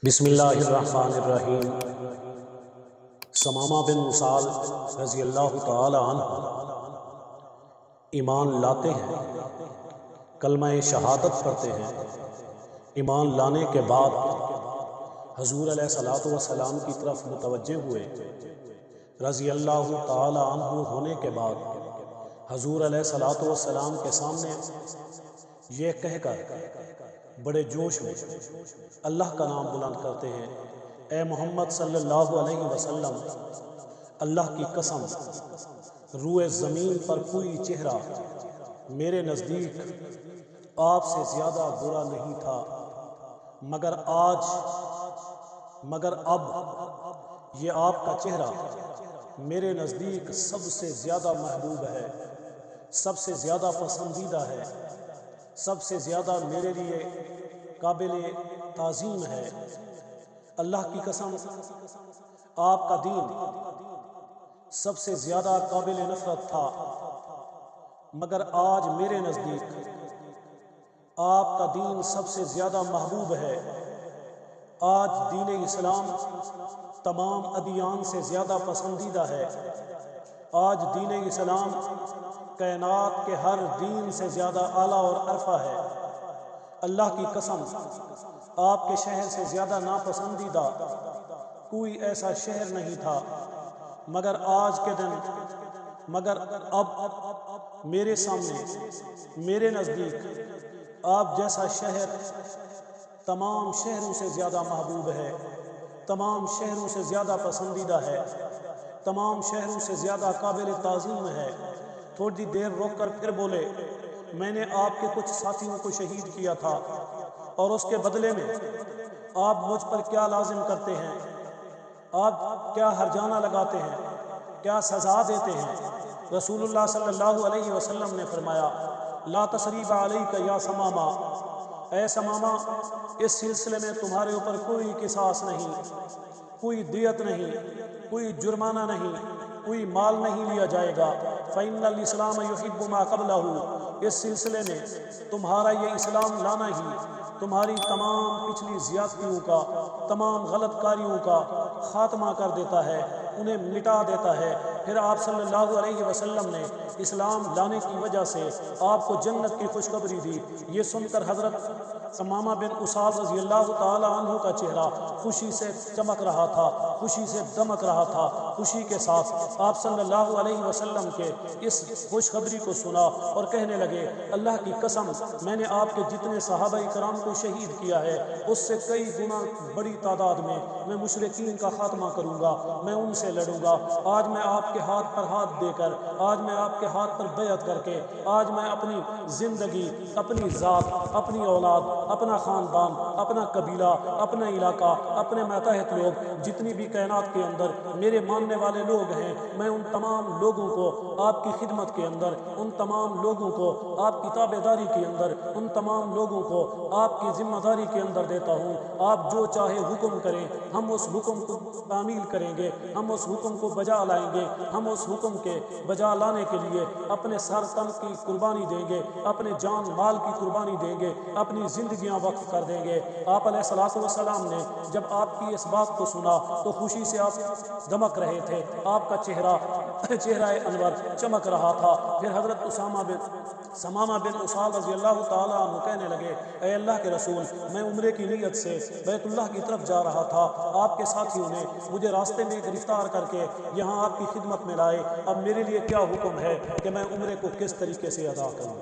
بسم اللہ الرحمن الرحیم۔ ثمامہ بن اسال رضی اللہ تعالی عنہ ایمان لاتے ہیں، کلمہ شہادت پڑھتے ہیں۔ ایمان لانے کے بعد حضور علیہ الصلوۃ والسلام کی طرف متوجہ ہوئے۔ رضی اللہ تعالی عنہ ہونے کے بعد حضور علیہ الصلوۃ والسلام کے سامنے یہ کہہ کر بڑے جوش میں اللہ کا نام بلند کرتے ہیں، اے محمد صلی اللہ علیہ وسلم، اللہ کی قسم، روئے زمین پر کوئی چہرہ میرے نزدیک آپ سے زیادہ برا نہیں تھا، مگر اب یہ آپ کا چہرہ میرے نزدیک سب سے زیادہ محبوب ہے، سب سے زیادہ پسندیدہ ہے، سب سے زیادہ میرے لیے قابل تعظیم ہے۔ اللہ کی قسم، آپ کا دین سب سے زیادہ قابل نفرت تھا، مگر آج میرے نزدیک آپ کا دین سب سے زیادہ محبوب ہے۔ آج دین اسلام تمام ادیان سے زیادہ پسندیدہ ہے۔ آج دین اسلام کائنات کے ہر دین سے زیادہ اعلیٰ اور عرفہ ہے۔ اللہ کی قسم، آپ کے شہر سے زیادہ ناپسندیدہ کوئی ایسا شہر نہیں تھا، مگر آج کے دن اب میرے سامنے، میرے نزدیک آپ جیسا شہر تمام شہروں سے زیادہ محبوب ہے، تمام شہروں سے زیادہ پسندیدہ ہے، تمام شہروں سے زیادہ قابل تعظیم ہے۔ تھوڑی دیر روک کر پھر بولے، میں نے آپ کے کچھ ساتھیوں کو شہید کیا تھا، اور اس کے بدلے میں آپ مجھ پر کیا لازم کرتے ہیں؟ آپ کیا ہرجانہ لگاتے ہیں؟ کیا سزا دیتے ہیں؟ رسول اللہ صلی اللہ علیہ وسلم نے فرمایا، لا تثریب علیک یا ثمامہ، اے ثمامہ، اس سلسلے میں تمہارے اوپر کوئی قصاص نہیں، کوئی دیت نہیں، کوئی جرمانہ نہیں، کوئی مال نہیں لیا جائے گا۔ فإن الاسلام یحب ما قبلہ، اس سلسلے میں تمہارا یہ اسلام لانا ہی تمہاری تمام پچھلی زیادتیوں کا، تمام غلط کاریوں کا خاتمہ کر دیتا ہے، انہیں مٹا دیتا ہے۔ پھر آپ صلی اللہ علیہ وسلم نے اسلام لانے کی وجہ سے آپ کو جنت کی خوشخبری دی۔ یہ سن کر حضرت ثمامہ بن اسال رضی اللہ تعالی عنہ کا چہرہ خوشی سے چمک رہا تھا، خوشی سے دمک رہا تھا۔ خوشی کے ساتھ آپ صلی اللہ علیہ وسلم کے اس خوشخبری کو سنا اور کہنے لگے، اللہ کی قسم، میں نے آپ کے جتنے صحابہ کرام کو شہید کیا ہے، اس سے کئی گنا بڑی تعداد میں مشرکین کا خاتمہ کروں گا، میں ان سے لڑوں گا۔ آج میں آپ کے ہاتھ پر ہاتھ دے کر، آج میں آپ کے ہاتھ پر بیعت کر کے، آج میں اپنی زندگی، اپنی ذات، اپنی اولاد، اپنا خاندان، اپنا قبیلہ، اپنا علاقہ، اپنے ماتحت لوگ، جتنی بھی کائنات کے اندر میرے ماننے والے لوگ ہیں، میں ان تمام لوگوں کو آپ کی خدمت کے اندر، ان تمام لوگوں کو آپ کی تابع داری کے اندر، ان تمام لوگوں کو آپ کی ذمہ داری کے اندر دیتا ہوں۔ آپ جو چاہے حکم کریں، ہم اس حکم کو تعمیل کریں گے، ہم اس حکم کو بجا لائیں گے، ہم اس حکم کے بجا لانے کے لیے اپنے سر تن کی قربانی دیں گے، اپنے جان مال کی قربانی دیں گے، اپنی زندگیاں وقف کر دیں گے۔ آپ علیہ الصلوۃ والسلام نے جب آپ کی اس بات کو سنا تو خوشی سے آپ دمک رہے تھے، آپ کا چہرہ انور چمک رہا تھا۔ پھر حضرت ثمامہ بن اسال رضی اللہ تعالیٰ عنہ کہنے لگے، اے اللہ کے رسول، میں عمرے کی نیت سے بیت اللہ کی طرف جا رہا تھا، آپ کے ساتھیوں نے مجھے راستے میں گرفتار کر کے یہاں آپ کی خدمت میں لائے، اب میرے لیے کیا حکم ہے کہ میں عمرے کو کس طریقے سے ادا کروں؟